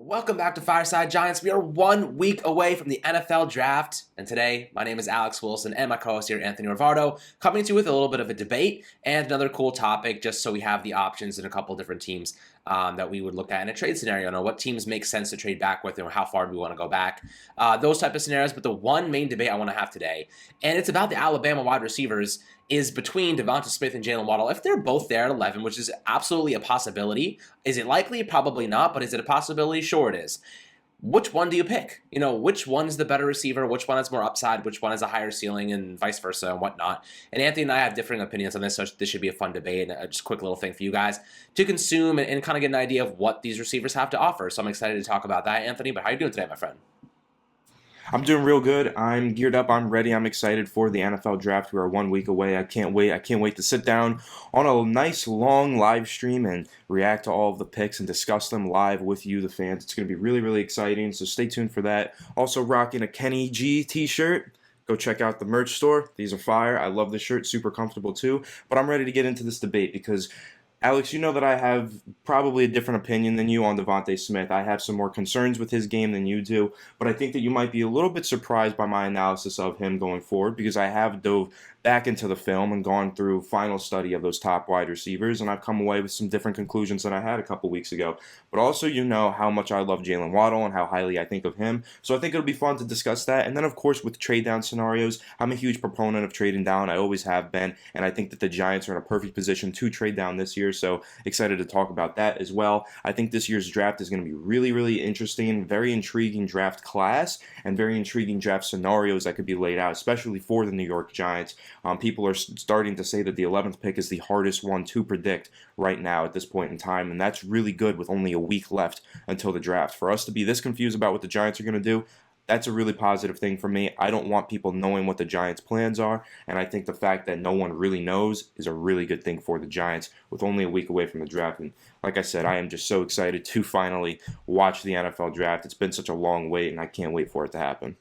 Welcome back to Fireside Giants. We are 1 week away from the NFL Draft, and today my name is Alex Wilson and my co-host here, Anthony Rivardo, coming to you with a little bit of a debate and another cool topic just so we have the options in a couple different teams that we would look at in a trade scenario. Know what teams make sense to trade back with and how far do we want to go back. Those type of scenarios, but the one main debate I want to have today, and it's about the Alabama wide receivers, is between DeVonta Smith and Jaylen Waddle. If they're both there at 11, which is absolutely a possibility, is it likely? Probably not, but is it a possibility? Sure it is. Which one do you pick? Which one's the better receiver? Which one has more upside? Which one has a higher ceiling and vice versa and whatnot? And Anthony and I have differing opinions on this, so this should be a fun debate and just a quick little thing for you guys to consume and kind of get an idea of what these receivers have to offer. So I'm excited to talk about that, Anthony. But how are you doing today, my friend? I'm doing real good. I'm geared up. I'm ready. I'm excited for the NFL draft. We are 1 week away. I can't wait. I can't wait to sit down on a nice long live stream and react to all of the picks and discuss them live with you, the fans. It's going to be really, really exciting. So stay tuned for that. Also rocking a Kenny G t-shirt. Go check out the merch store. These are fire. I love the shirt. Super comfortable too. But I'm ready to get into this debate because Alex, you know that I have probably a different opinion than you on DeVonta Smith. I have some more concerns with his game than you do, but I think that you might be a little bit surprised by my analysis of him going forward because I have dove back into the film and gone through final study of those top wide receivers, and I've come away with some different conclusions than I had a couple weeks ago. But also, you know how much I love Jaylen Waddle and how highly I think of him, so I think it'll be fun to discuss that. And then, of course, with trade down scenarios, I'm a huge proponent of trading down. I always have been, and I think that the Giants are in a perfect position to trade down this year, so excited to talk about that as well. I think this year's draft is going to be really, really interesting, very intriguing draft class, and very intriguing draft scenarios that could be laid out, especially for the New York Giants. People are starting to say that the 11th pick is the hardest one to predict right now at this point in time, and that's really good with only a week left until the draft. For us to be this confused about what the Giants are going to do, that's a really positive thing for me. I don't want people knowing what the Giants' plans are, and I think the fact that no one really knows is a really good thing for the Giants with only a week away from the draft. And like I said, I am just so excited to finally watch the NFL draft. It's been such a long wait, and I can't wait for it to happen.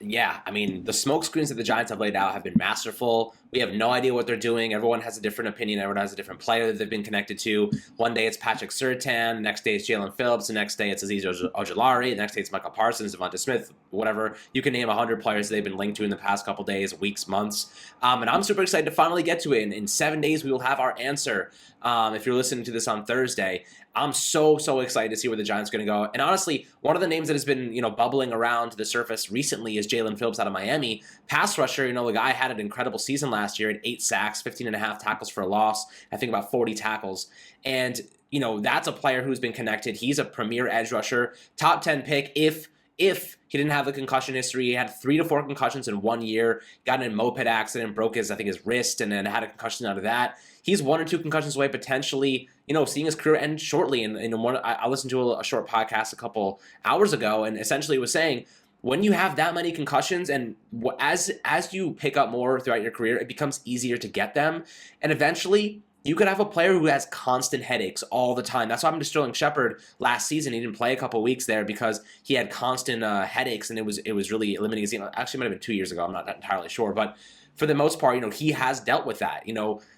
Yeah, I mean, the smoke screens that the Giants have laid out have been masterful. We have no idea what they're doing. Everyone has a different opinion. Everyone has a different player that they've been connected to. One day it's Patrick Surtain. The next day it's Jalen Phillips. The next day it's Azeez Ojulari. The next day it's Michael Parsons, DeVonta Smith, whatever. You can name 100 players that they've been linked to in the past couple days, weeks, months. And I'm super excited to finally get to it. In 7 days, we will have our answer. If you're listening to this on Thursday, I'm so excited to see where the Giants are going to go. And honestly, one of the names that has been, bubbling around the surface recently is Jalen Phillips out of Miami. Pass rusher, the guy had an incredible season last year at 8 sacks, 15 and a half tackles for a loss, I think about 40 tackles. And, that's a player who's been connected. He's a premier edge rusher, top 10 pick if he didn't have the concussion history. He had 3 to 4 concussions in 1 year, got in a moped accident, broke his wrist, and then had a concussion out of that. He's 1 or 2 concussions away, potentially, seeing his career end shortly. And I listened to a short podcast a couple hours ago, and essentially it was saying, when you have that many concussions, and as you pick up more throughout your career, it becomes easier to get them, and eventually you could have a player who has constant headaches all the time. That's what happened to Sterling Shepard last season. He didn't play a couple weeks there because he had constant headaches, and it was really limiting his game. Actually, it might have been 2 years ago. I'm not entirely sure, but for the most part, he has dealt with that.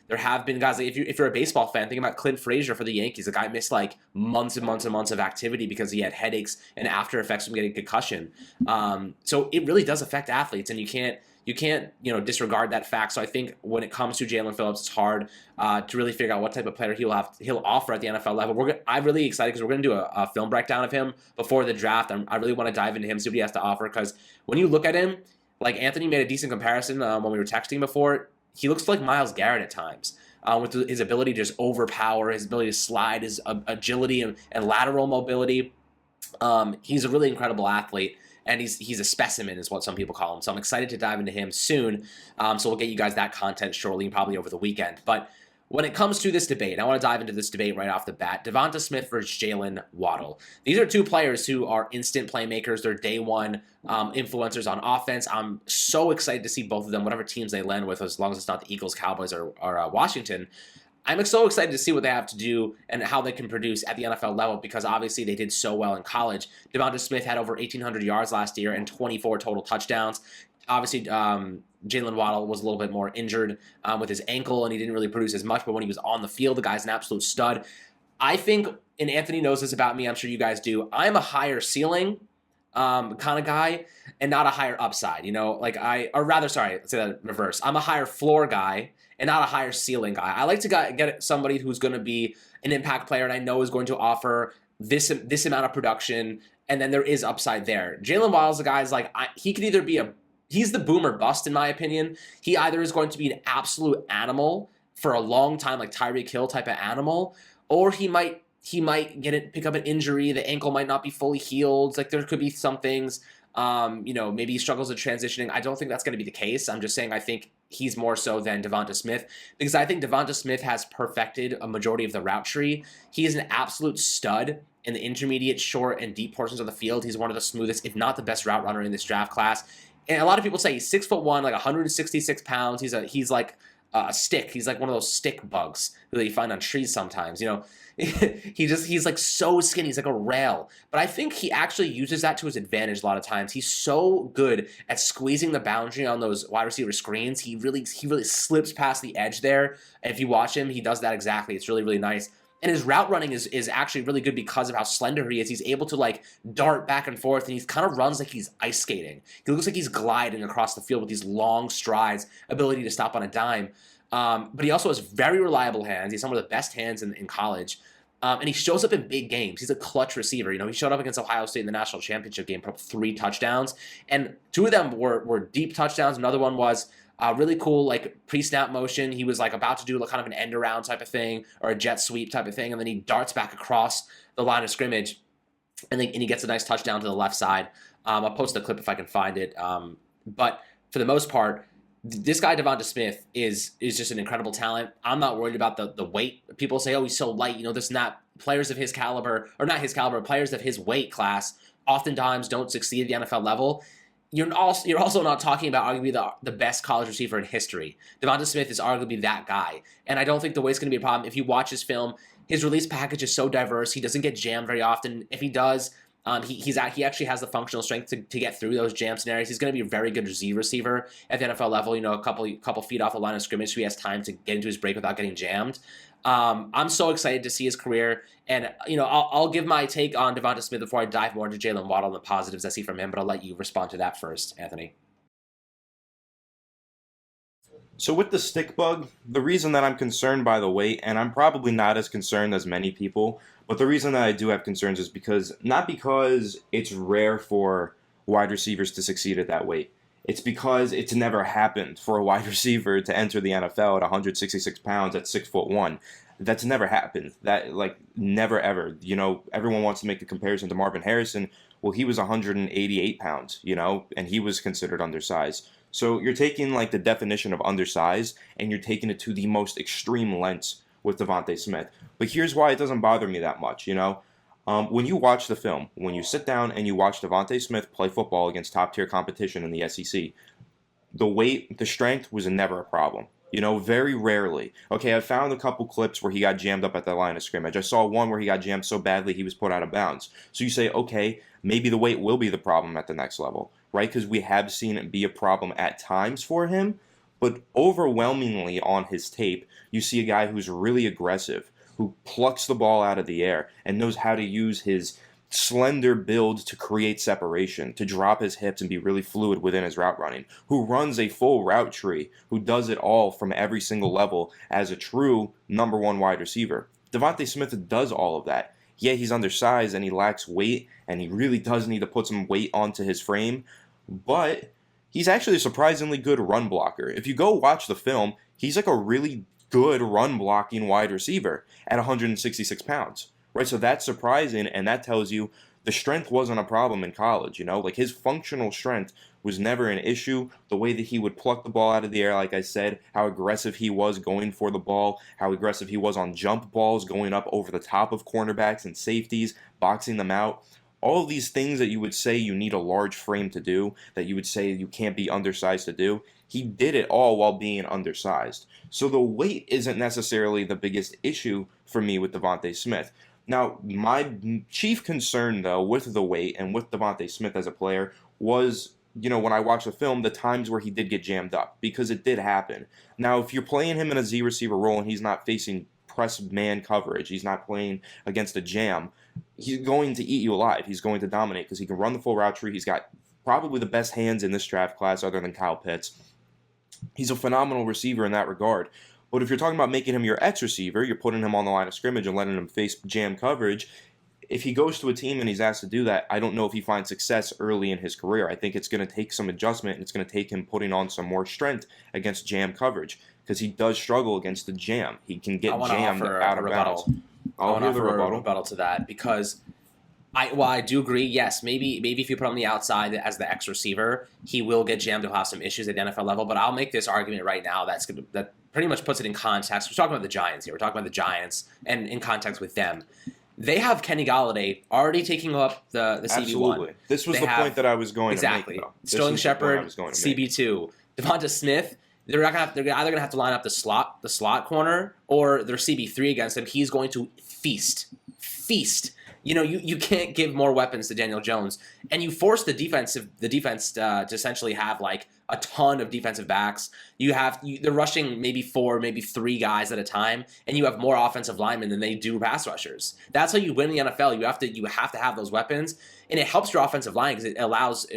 There have been guys, like if you're a baseball fan, think about Clint Frazier for the Yankees. The guy missed like months and months and months of activity because he had headaches and after effects from getting concussion. So it really does affect athletes, and you can't disregard that fact. So I think when it comes to Jalen Phillips, it's hard to really figure out what type of player he'll offer at the NFL level. I'm really excited because we're going to do a film breakdown of him before the draft. I really want to dive into him, see what he has to offer, because when you look at him, like Anthony made a decent comparison when we were texting before, he looks like Myles Garrett at times. With his ability to just overpower, his ability to slide, his agility and lateral mobility. He's a really incredible athlete, and he's a specimen is what some people call him. So I'm excited to dive into him soon. So we'll get you guys that content shortly, probably over the weekend. But when it comes to this debate, I want to dive into this debate right off the bat. DeVonta Smith versus Jaylen Waddle. These are two players who are instant playmakers. They're day one influencers on offense. I'm so excited to see both of them, whatever teams they land with, as long as it's not the Eagles, Cowboys, or Washington. I'm so excited to see what they have to do and how they can produce at the NFL level, because obviously they did so well in college. DeVonta Smith had over 1,800 yards last year and 24 total touchdowns. Obviously, Jaylen Waddle was a little bit more injured with his ankle, and he didn't really produce as much, but when he was on the field, the guy's an absolute stud. I think, and Anthony knows this about me, I'm sure you guys do, I'm a higher ceiling kind of guy and not a higher upside, or rather, sorry, let's say that reverse. I'm a higher floor guy and not a higher ceiling guy. I like to get somebody who's going to be an impact player and I know is going to offer this amount of production, and then there is upside there. Jaylen Waddle's a guy is like, he could either be he's the boomer bust in my opinion. He either is going to be an absolute animal for a long time, like Tyreek Hill type of animal, or he might pick up an injury. The ankle might not be fully healed. Like there could be some things, maybe he struggles with transitioning. I don't think that's going to be the case. I'm just saying I think he's more so than DeVonta Smith because I think DeVonta Smith has perfected a majority of the route tree. He is an absolute stud in the intermediate, short, and deep portions of the field. He's one of the smoothest, if not the best route runner in this draft class. And a lot of people say he's 6'1", like 166 pounds. He's like a stick. He's like one of those stick bugs that you find on trees sometimes. He's like so skinny. He's like a rail. But I think he actually uses that to his advantage a lot of times. He's so good at squeezing the boundary on those wide receiver screens. He really slips past the edge there. And if you watch him, he does that exactly. It's really, really nice. And his route running is actually really good because of how slender he is. He's able to like dart back and forth, and he kind of runs like he's ice skating. He looks like he's gliding across the field with these long strides, ability to stop on a dime. But he also has very reliable hands. He's some of the best hands in college. And he shows up in big games. He's a clutch receiver. He showed up against Ohio State in the national championship game, put up 3 touchdowns. And 2 of them were deep touchdowns. Another one was really cool, like pre-snap motion. He was like about to do kind of an end around type of thing or a jet sweep type of thing. And then he darts back across the line of scrimmage and he gets a nice touchdown to the left side. I'll post the clip if I can find it. But for the most part, this guy, DeVonta Smith, is just an incredible talent. I'm not worried about the weight. People say, oh, he's so light. This is not players of his caliber, or not his caliber, players of his weight class oftentimes don't succeed at the NFL level. You're also not talking about arguably the best college receiver in history. DeVonta Smith is arguably that guy. And I don't think the weight's going to be a problem. If you watch his film, his release package is so diverse. He doesn't get jammed very often. If he does, he actually has the functional strength to get through those jam scenarios. He's going to be a very good Z receiver at the NFL level. A couple feet off the line of scrimmage, so he has time to get into his break without getting jammed. I'm so excited to see his career, and I'll give my take on DeVonta Smith before I dive more into Jaylen Waddle and the positives I see from him. But I'll let you respond to that first, Anthony. So with the stick bug, the reason that I'm concerned by the weight, and I'm probably not as concerned as many people, but the reason that I do have concerns is not because it's rare for wide receivers to succeed at that weight. It's because it's never happened for a wide receiver to enter the NFL at 166 pounds at 6'1". That's never happened. That never ever. Everyone wants to make the comparison to Marvin Harrison. Well, he was 188 pounds, and he was considered undersized. So you're taking the definition of undersized and you're taking it to the most extreme lengths with DeVonta Smith. But here's why it doesn't bother me that much, When you watch the film, when you sit down and you watch DeVonta Smith play football against top-tier competition in the SEC, the weight, the strength was never a problem. Very rarely. Okay, I found a couple clips where he got jammed up at the line of scrimmage. I saw one where he got jammed so badly he was put out of bounds. So you say, okay, maybe the weight will be the problem at the next level, right? Because we have seen it be a problem at times for him. But overwhelmingly on his tape, you see a guy who's really aggressive, who plucks the ball out of the air and knows how to use his slender build to create separation, to drop his hips and be really fluid within his route running, who runs a full route tree, who does it all from every single level as a true number 1 wide receiver. DeVonta Smith does all of that. Yeah, he's undersized and he lacks weight, and he really does need to put some weight onto his frame, but he's actually a surprisingly good run blocker. If you go watch the film, he's like a really good run blocking wide receiver at 166 pounds. Right, so that's surprising, and that tells you the strength wasn't a problem in college, his functional strength was never an issue. The way that he would pluck the ball out of the air, like I said, how aggressive he was going for the ball, how aggressive he was on jump balls, going up over the top of cornerbacks and safeties, boxing them out. All of these things that you would say you need a large frame to do, that you would say you can't be undersized to do, he did it all while being undersized. So the weight isn't necessarily the biggest issue for me with DeVonta Smith. Now, my chief concern, though, with the weight and with DeVonta Smith as a player was, when I watched the film, the times where he did get jammed up, because it did happen. Now, if you're playing him in a Z receiver role and he's not facing press man coverage, he's not playing against a jam, he's going to eat you alive. He's going to dominate because he can run the full route tree. He's got probably the best hands in this draft class other than Kyle Pitts. He's a phenomenal receiver in that regard. But if you're talking about making him your X receiver, you're putting him on the line of scrimmage and letting him face jam coverage. If he goes to a team and he's asked to do that, I don't know if he finds success early in his career. I think it's going to take some adjustment, and it's going to take him putting on some more strength against jam coverage because he does struggle against the jam. He can get jammed out of bounds. I want to offer a rebuttal to that because I do agree. Yes, maybe if you put him on the outside as the X receiver, he will get jammed. He'll have some issues at the NFL level. But I'll make this argument right now that pretty much puts it in context. We're talking about the Giants here. We're talking about the Giants and in context with them. They have Kenny Golladay already taking up the CB1. Absolutely. This was the point that I was going to make. Exactly. Sterling Shepard, CB2. DeVonta Smith, they're either going to have to line up the slot corner, or their CB3 against him. He's going to feast. You know, you can't give more weapons to Daniel Jones, and you force the defense to essentially have like a ton of defensive backs. They're rushing maybe 4, maybe 3 guys at a time, and you have more offensive linemen than they do pass rushers. That's how you win in the NFL. You have to have those weapons, and it helps your offensive line because it allows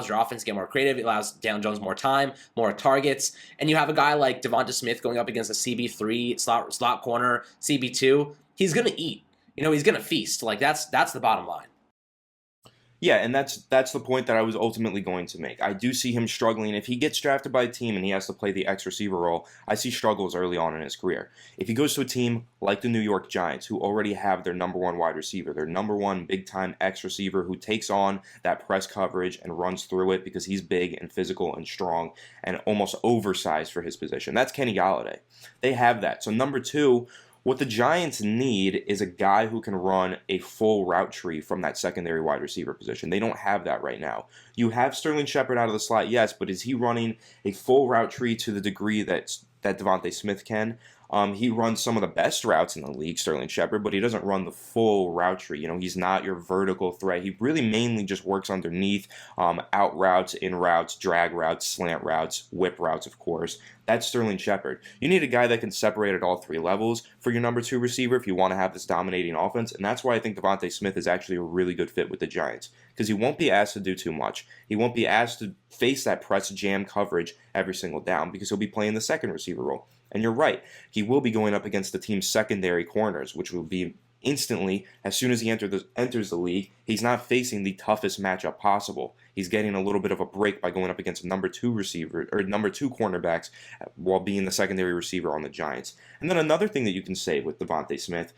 your offense to get more creative. It allows Daniel Jones more time, more targets, and you have a guy like DeVonta Smith going up against a CB3 slot corner, CB2. He's gonna eat. You know, he's going to feast. Like, that's the bottom line. Yeah, and that's the point that I was ultimately going to make. I do see him struggling. If he gets drafted by a team and he has to play the X receiver role, I see struggles early on in his career. If he goes to a team like the New York Giants, who already have their number 1 wide receiver, their number 1 big-time X receiver who takes on that press coverage and runs through it because he's big and physical and strong and almost oversized for his position, that's Kenny Golladay. They have that. So number 2, what the Giants need is a guy who can run a full route tree from that secondary wide receiver position. They don't have that right now. You have Sterling Shepard out of the slot, yes, but is he running a full route tree to the degree that DeVonta Smith can? He runs some of the best routes in the league, Sterling Shepard, but he doesn't run the full route tree. You know, he's not your vertical threat. He really mainly just works underneath, out routes, in routes, drag routes, slant routes, whip routes, of course. That's Sterling Shepard. You need a guy that can separate at all 3 levels for your number 2 receiver if you want to have this dominating offense, and that's why I think DeVonta Smith is actually a really good fit with the Giants, because he won't be asked to do too much. He won't be asked to face that press jam coverage every single down because he'll be playing the second receiver role. And you're right, he will be going up against the team's secondary corners, which will be instantly, as soon as he enters the league, he's not facing the toughest matchup possible. He's getting a little bit of a break by going up against a number 2 receiver or number 2 cornerbacks while being the secondary receiver on the Giants. And then another thing that you can say with DeVonta Smith,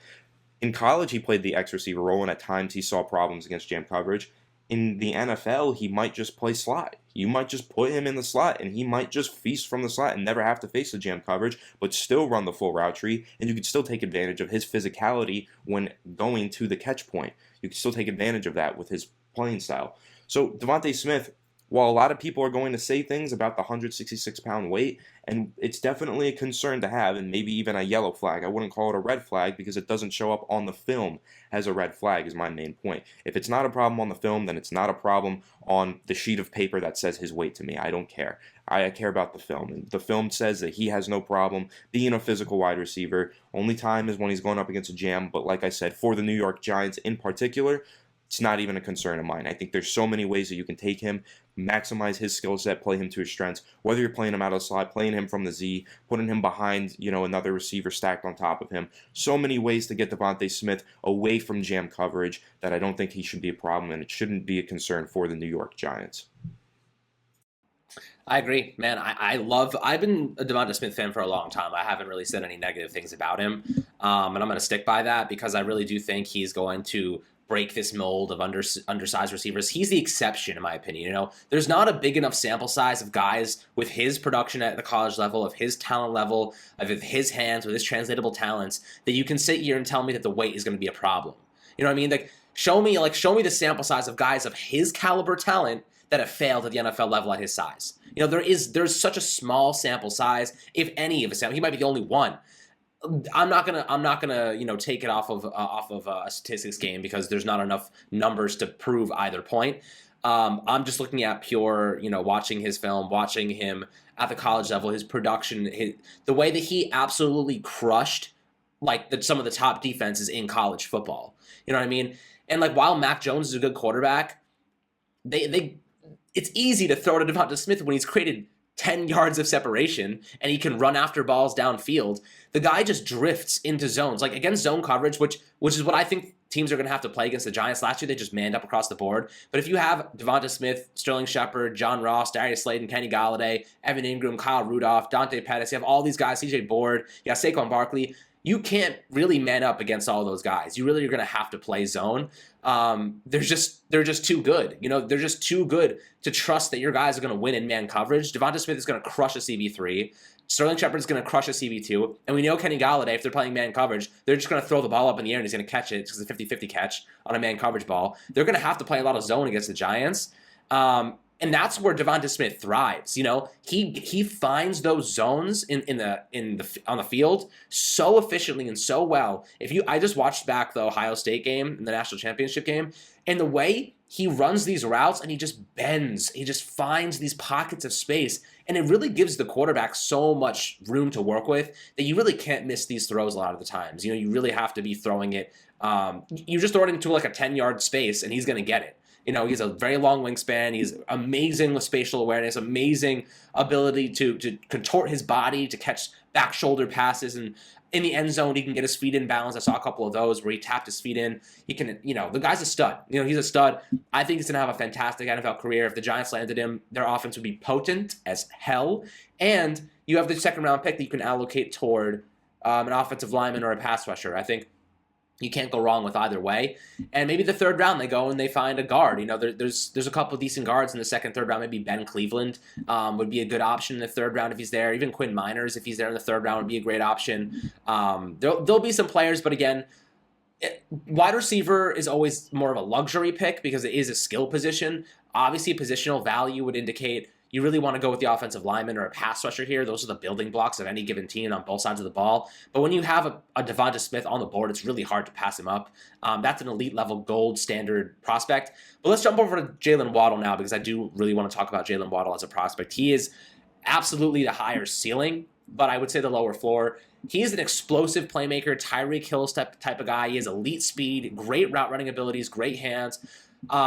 in college he played the X receiver role, and at times he saw problems against jam coverage. In the NFL, he might just play slot. You might just put him in the slot, and he might just feast from the slot and never have to face the jam coverage, but still run the full route tree, and you could still take advantage of his physicality when going to the catch point. You can still take advantage of that with his playing style. So DeVonta Smith, while a lot of people are going to say things about the 166-pound weight, and it's definitely a concern to have, and maybe even a yellow flag. I wouldn't call it a red flag because it doesn't show up on the film as a red flag is my main point. If it's not a problem on the film, then it's not a problem on the sheet of paper that says his weight to me. I don't care. I care about the film. And the film says that he has no problem being a physical wide receiver. Only time is when he's going up against a jam. But like I said, for the New York Giants in particular, it's not even a concern of mine. I think there's so many ways that you can take him, maximize his skill set, play him to his strengths, whether you're playing him out of the slot, playing him from the Z, putting him behind, another receiver stacked on top of him. So many ways to get DeVonta Smith away from jam coverage that I don't think he should be a problem, and it shouldn't be a concern for the New York Giants. I agree, man. I've been a DeVonta Smith fan for a long time. I haven't really said any negative things about him, and I'm going to stick by that because I really do think he's going to break this mold of undersized receivers. He's the exception, in my opinion. There's not a big enough sample size of guys with his production at the college level, of his talent level, of his hands, with his translatable talents, that you can sit here and tell me that the weight is going to be a problem. You know what I mean? Like, show me the sample size of guys of his caliber talent that have failed at the NFL level at his size. There's such a small sample size, if any of a sample. He might be the only one. I'm not gonna take it off of a statistics game because there's not enough numbers to prove either point. I'm just looking at pure, watching his film, watching him at the college level, his production, the way that he absolutely crushed like some of the top defenses in college football. You know what I mean? And like while Mac Jones is a good quarterback, they it's easy to throw to DeVonta Smith when he's created 10 yards of separation and he can run after balls downfield. The guy just drifts into zones, like against zone coverage, which is what I think teams are going to have to play against the Giants. Last year, they just manned up across the board. But if you have DeVonta Smith, Sterling Shepard, John Ross, Darius Slayton, Kenny Galladay, Evan Ingram, Kyle Rudolph, Dante Pettis, you have all these guys, CJ Board, you got Saquon Barkley. You can't really man up against all those guys. You really are going to have to play zone. They're just too good. You know, they're just too good to trust that your guys are going to win in man coverage. DeVonta Smith is going to crush a CB3. Sterling Shepard is going to crush a CB2. And we know Kenny Galladay, if they're playing man coverage, they're just going to throw the ball up in the air and he's going to catch it. It's a 50-50 catch on a man coverage ball. They're going to have to play a lot of zone against the Giants. And that's where DeVonta Smith thrives. You know, he finds those zones on the field so efficiently and so well. I just watched back the Ohio State game and the national championship game, and the way he runs these routes and he just bends, he just finds these pockets of space, and it really gives the quarterback so much room to work with that you really can't miss these throws a lot of the times. You know, you really have to be throwing it. You just throw it into like a 10-yard space and he's going to get it. You know, he's a very long wingspan. He's amazing with spatial awareness, amazing ability to contort his body, to catch back shoulder passes. And in the end zone, he can get his feet in balance. I saw a couple of those where he tapped his feet in. He can, you know, the guy's a stud. You know, he's a stud. I think he's going to have a fantastic NFL career. If the Giants landed him, their offense would be potent as hell. And you have the second-round pick that you can allocate toward an offensive lineman or a pass rusher. I think you can't go wrong with either way. And maybe the third round they go and they find a guard. You know, there's a couple of decent guards in the second, third round. Maybe Ben Cleveland would be a good option in the third round if he's there. Even Quinn Miners, if he's there in the third round, would be a great option. There'll be some players, but again, wide receiver is always more of a luxury pick because it is a skill position. Obviously, positional value would indicate you really want to go with the offensive lineman or a pass rusher here. Those are the building blocks of any given team on both sides of the ball. But when you have a DeVonta Smith on the board, it's really hard to pass him up. That's an elite level gold standard prospect. But let's jump over to Jaylen Waddle now because I do really want to talk about Jaylen Waddle as a prospect. He is absolutely the higher ceiling, but I would say the lower floor. He's an explosive playmaker, Tyreek Hill type of guy. He has elite speed, great route running abilities, great hands.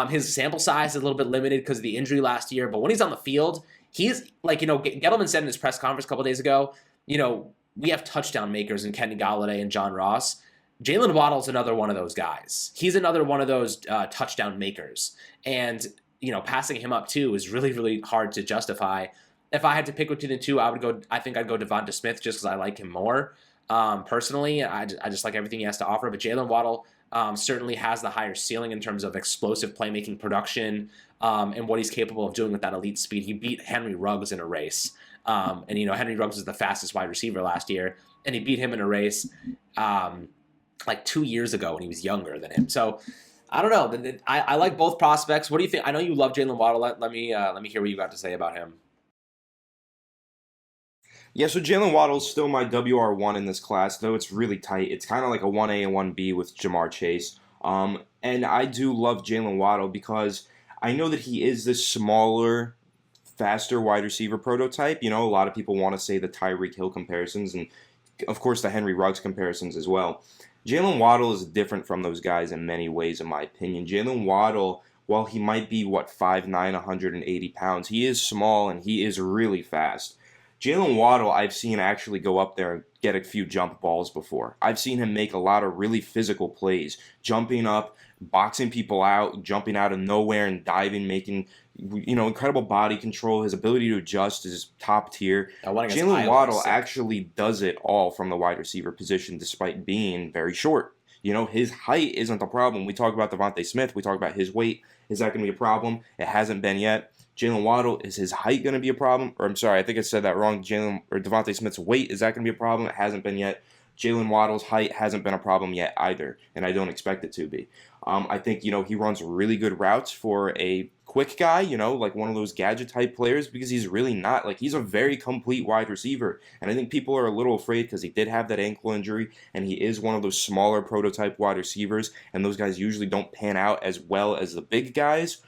His sample size is a little bit limited because of the injury last year, but when he's on the field, he's like, you know, Gettleman said in his press conference a couple days ago, you know, we have touchdown makers in Kenny Galladay and John Ross. Jaylen Waddle's another one of those guys. He's another one of those touchdown makers. And, you know, passing him up too is really, really hard to justify. If I had to pick between the two, I think I'd go DeVonta Smith just because I like him more. Personally, I just like everything he has to offer, but Jaylen Waddle certainly has the higher ceiling in terms of explosive playmaking production and what he's capable of doing with that elite speed. He beat Henry Ruggs in a race. And, you know, Henry Ruggs was the fastest wide receiver last year, and he beat him in a race like 2 years ago when he was younger than him. So, I don't know. I like both prospects. What do you think? I know you love Jaylen Waddle. Let me hear what you got to say about him. Yeah, so Jaylen Waddle is still my WR1 in this class, though it's really tight. It's kind of like a 1A and 1B with Jamar Chase. And I do love Jaylen Waddle because I know that he is this smaller, faster wide receiver prototype. You know, a lot of people want to say the Tyreek Hill comparisons and, of course, the Henry Ruggs comparisons as well. Jaylen Waddle is different from those guys in many ways, in my opinion. Jaylen Waddle, while he might be, 5'9", 180 pounds, he is small and he is really fast. Jaylen Waddle, I've seen actually go up there and get a few jump balls before. I've seen him make a lot of really physical plays, jumping up, boxing people out, jumping out of nowhere and diving, making, you know, incredible body control. His ability to adjust is top tier. Jaylen Waddle actually does it all from the wide receiver position despite being very short. You know, his height isn't the problem. We talk about DeVonta Smith. We talk about his weight. Is that going to be a problem? It hasn't been yet. Jaylen Waddle, is his height going to be a problem? Or I'm sorry, I think I said that wrong. DeVonta Smith's weight, is that going to be a problem? It hasn't been yet. Jaylen Waddle's height hasn't been a problem yet either, and I don't expect it to be. I think, you know, he runs really good routes for a quick guy, you know, like one of those gadget-type players, because he's really not. Like, he's a very complete wide receiver, and I think people are a little afraid because he did have that ankle injury, and he is one of those smaller prototype wide receivers, and those guys usually don't pan out as well as the big guys.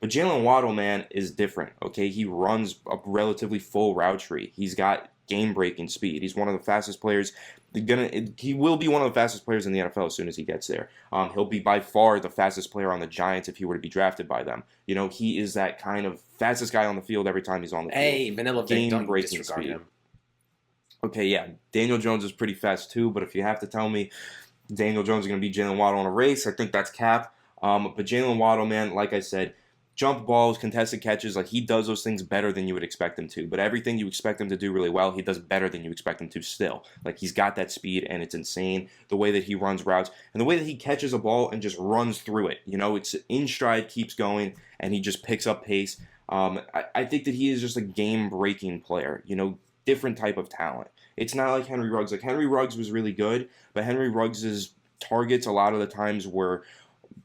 But Jaylen Waddle, man, is different, okay? He runs a relatively full route tree. He's got game-breaking speed. He's one of the fastest players. He will be one of the fastest players in the NFL as soon as he gets there. He'll be by far the fastest player on the Giants if he were to be drafted by them. He is that kind of fastest guy on the field every time he's on the field. Hey, Vanilla Vic, don't Game-breaking disregard speed. him. Okay, yeah, Daniel Jones is pretty fast too, but if you have to tell me Daniel Jones is going to beat Jaylen Waddle in a race, I think that's cap. But Jaylen Waddle, man, like I said, jump balls, contested catches, like he does those things better than you would expect him to. But everything you expect him to do really well, he does better than you expect him to still. Like he's got that speed and it's insane the way that he runs routes and the way that he catches a ball and just runs through it. It's in stride, keeps going, and he just picks up pace. I think that he is just a game-breaking player, different type of talent. It's not like Henry Ruggs. Like Henry Ruggs was really good, but Henry Ruggs' targets a lot of the times were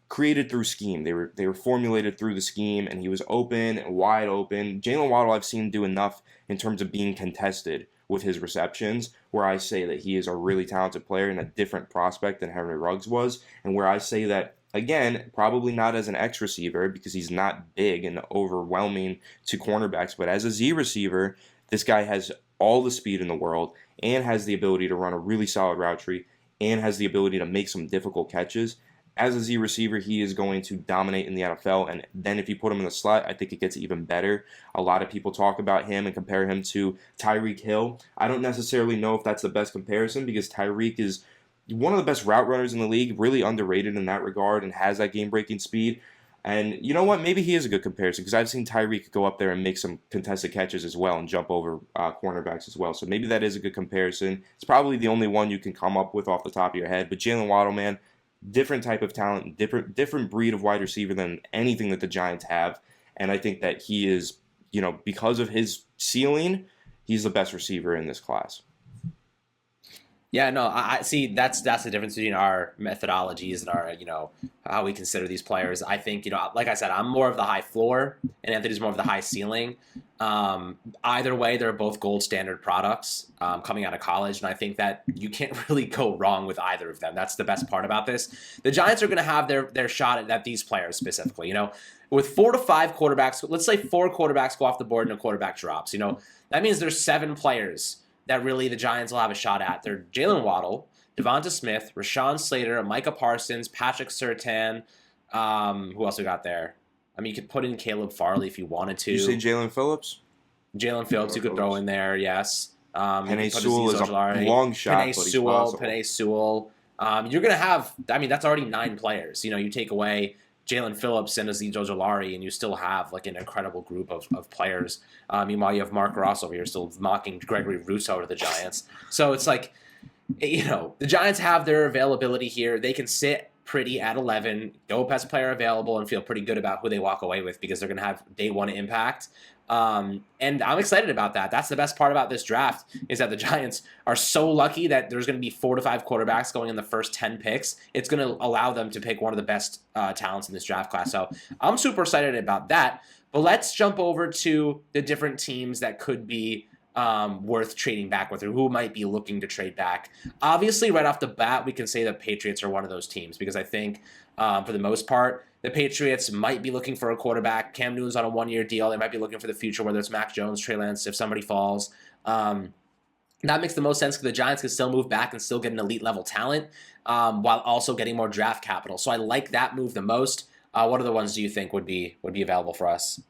created through scheme. They were formulated through the scheme, and he was open and wide open. Jaylen Waddle I've seen do enough in terms of being contested with his receptions, where I say that he is a really talented player and a different prospect than Henry Ruggs was, and where I say that, again, probably not as an X receiver because he's not big and overwhelming to cornerbacks, but as a Z receiver, this guy has all the speed in the world and has the ability to run a really solid route tree and has the ability to make some difficult catches. As a Z receiver, he is going to dominate in the NFL, and then if you put him in the slot, I think it gets even better. A lot of people talk about him and compare him to Tyreek Hill. I don't necessarily know if that's the best comparison because Tyreek is one of the best route runners in the league, really underrated in that regard and has that game-breaking speed. And you know what? Maybe he is a good comparison because I've seen Tyreek go up there and make some contested catches as well and jump over cornerbacks as well. So maybe that is a good comparison. It's probably the only one you can come up with off the top of your head. But Jaylen Waddle, man, different type of talent, different breed of wide receiver than anything that the Giants have. And I think that he is, because of his ceiling, he's the best receiver in this class. Yeah, no, I see. That's the difference between our methodologies and our, how we consider these players. I think, like I said, I'm more of the high floor, and Anthony's more of the high ceiling. Either way, they're both gold standard products coming out of college, and I think that you can't really go wrong with either of them. That's the best part about this. The Giants are going to have their shot at these players specifically. With 4 to 5 quarterbacks, let's say 4 quarterbacks go off the board and a quarterback drops. That means there's 7 players that really the Giants will have a shot at. They're Jaylen Waddle, DeVonta Smith, Rashawn Slater, Micah Parsons, Patrick Surtain. Who else we got there? I mean, you could put in Caleb Farley if you wanted to. Did you say Jalen Phillips? Jalen Phillips, you could throw in there, yes. Penei Sewell is a long shot, but he's possible. Penei Sewell. You're going to have, that's already 9 players. You take away Jalen Phillips and Azeez Ojulari, and you still have like an incredible group of players. Meanwhile, you have Mark Ross over here still mocking Gregory Rousseau to the Giants. So it's like, the Giants have their availability here. They can sit pretty at 11, go best player available, and feel pretty good about who they walk away with because they're going to have day one impact. And I'm excited about that. That's the best part about this draft is that the Giants are so lucky that there's going to be 4 to 5 quarterbacks going in the first 10 picks. It's going to allow them to pick one of the best talents in this draft class. So I'm super excited about that. But let's jump over to the different teams that could be worth trading back with or who might be looking to trade back. Obviously, right off the bat, we can say the Patriots are one of those teams because I think for the most part, the Patriots might be looking for a quarterback. Cam Newton's on a 1-year deal. They might be looking for the future, whether it's Mac Jones, Trey Lance, if somebody falls. That makes the most sense because the Giants can still move back and still get an elite level talent while also getting more draft capital. So I like that move the most. What other ones do you think would be available for us?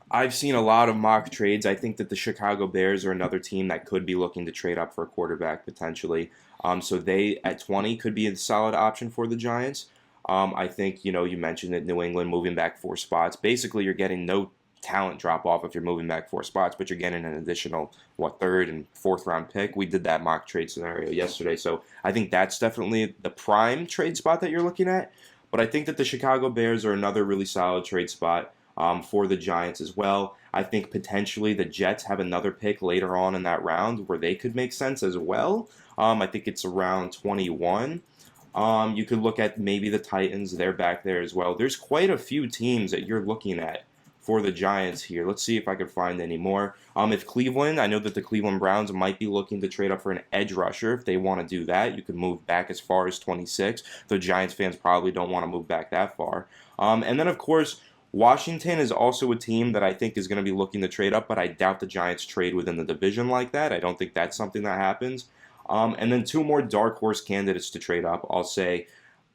I've seen a lot of mock trades. I think that the Chicago Bears are another team that could be looking to trade up for a quarterback potentially. So they, at 20, could be a solid option for the Giants. I think, you mentioned that New England moving back 4 spots. Basically, you're getting no talent drop-off if you're moving back 4 spots, but you're getting an additional, 3rd and 4th round pick. We did that mock trade scenario yesterday. So I think that's definitely the prime trade spot that you're looking at. But I think that the Chicago Bears are another really solid trade spot for the Giants as well. I think potentially the Jets have another pick later on in that round where they could make sense as well. I think it's around 21. You could look at maybe the Titans. They're back there as well. There's quite a few teams that you're looking at for the Giants here. Let's see if I can find any more. If Cleveland, I know that the Cleveland Browns might be looking to trade up for an edge rusher. If they want to do that, you could move back as far as 26. The Giants fans probably don't want to move back that far. And then, of course, Washington is also a team that I think is going to be looking to trade up, but I doubt the Giants trade within the division like that. I don't think that's something that happens. And then two more dark horse candidates to trade up. I'll say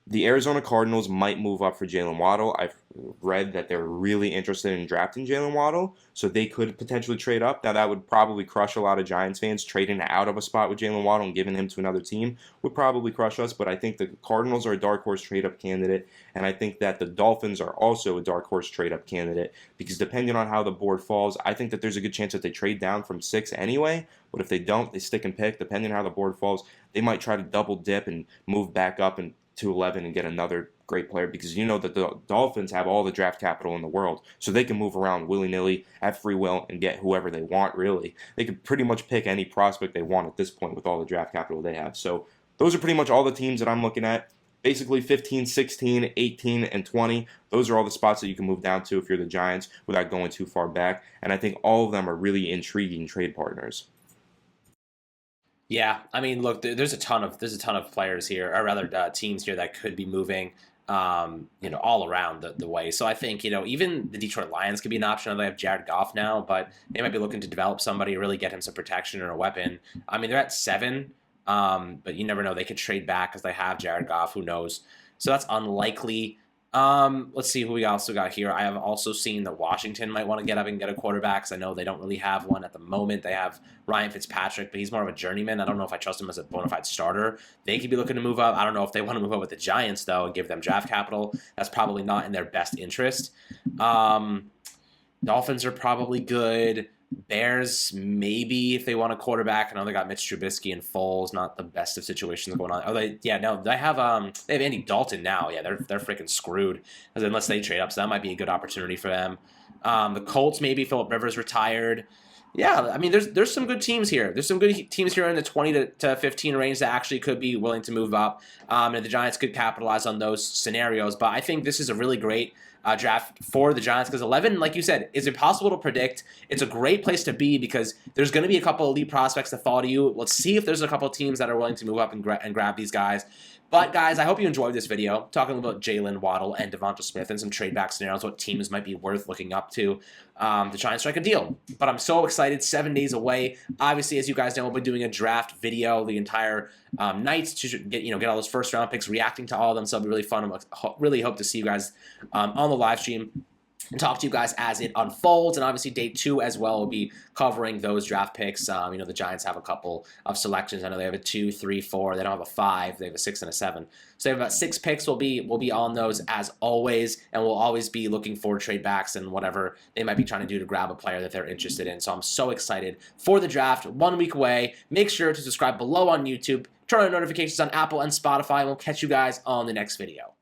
the Arizona Cardinals might move up for Jaylen Waddle. I've read that they're really interested in drafting Jaylen Waddle, so they could potentially trade up. Now, that would probably crush a lot of Giants fans. Trading out of a spot with Jaylen Waddle and giving him to another team would probably crush us, but I think the Cardinals are a dark horse trade-up candidate, and I think that the Dolphins are also a dark horse trade-up candidate, because depending on how the board falls, I think that there's a good chance that they trade down from 6 anyway, but if they don't, they stick and pick. Depending on how the board falls, they might try to double dip and move back up and to 11 and get another great player, because you know that the Dolphins have all the draft capital in the world, so they can move around willy-nilly at free will and get whoever they want, really. They could pretty much pick any prospect they want at this point with all the draft capital they have. So those are pretty much all the teams that I'm looking at. Basically 15, 16, 18, and 20. Those are all the spots that you can move down to if you're the Giants without going too far back, and I think all of them are really intriguing trade partners. Yeah, I mean, look, there's a ton of players here, or rather teams here that could be moving, all around the way. So I think, even the Detroit Lions could be an option. They have Jared Goff now, but they might be looking to develop somebody, really get him some protection or a weapon. I mean, they're at 7, but you never know. They could trade back because they have Jared Goff. Who knows? So that's unlikely. Let's see who we also got here. I have also seen that Washington might want to get up and get a quarterback, because I know they don't really have one at the moment. They have Ryan Fitzpatrick, but he's more of a journeyman. I don't know if I trust him as a bona fide starter. They could be looking to move up. I don't know if they want to move up with the Giants, though, and give them draft capital. That's probably not in their best interest. Dolphins are probably good. Bears, maybe, if they want a quarterback. I know they got Mitch Trubisky and Foles, not the best of situations going on. Oh, they have Andy Dalton now. Yeah, they're freaking screwed unless they trade up. So that might be a good opportunity for them. The Colts, maybe. Phillip Rivers retired. Yeah, I mean, there's some good teams here. There's some good teams here in the 20 to 15 range that actually could be willing to move up, and the Giants could capitalize on those scenarios. But I think this is a really great draft for the Giants, because 11, like you said, is impossible to predict. It's a great place to be because there's going to be a couple elite prospects that fall to you. Let's see if there's a couple of teams that are willing to move up and grab these guys. But, guys, I hope you enjoyed this video, talking about Jaylen Waddle and DeVonta Smith and some trade-back scenarios, what teams might be worth looking up to try and strike a deal. But I'm so excited, 7 days away. Obviously, as you guys know, we'll be doing a draft video the entire night to get all those first-round picks, reacting to all of them, so it'll be really fun. Really hope to see you guys on the live stream and talk to you guys as it unfolds. And obviously day 2 as well will be covering those draft picks. The Giants have a couple of selections. I know they have a 2, 3, 4. They don't have a 5. They have a 6 and a 7. So they have about 6 picks. We'll be on those as always, and we'll always be looking for trade backs and whatever they might be trying to do to grab a player that they're interested in. So I'm so excited for the draft. 1 week away. Make sure to subscribe below on YouTube. Turn on notifications on Apple and Spotify, and we'll catch you guys on the next video.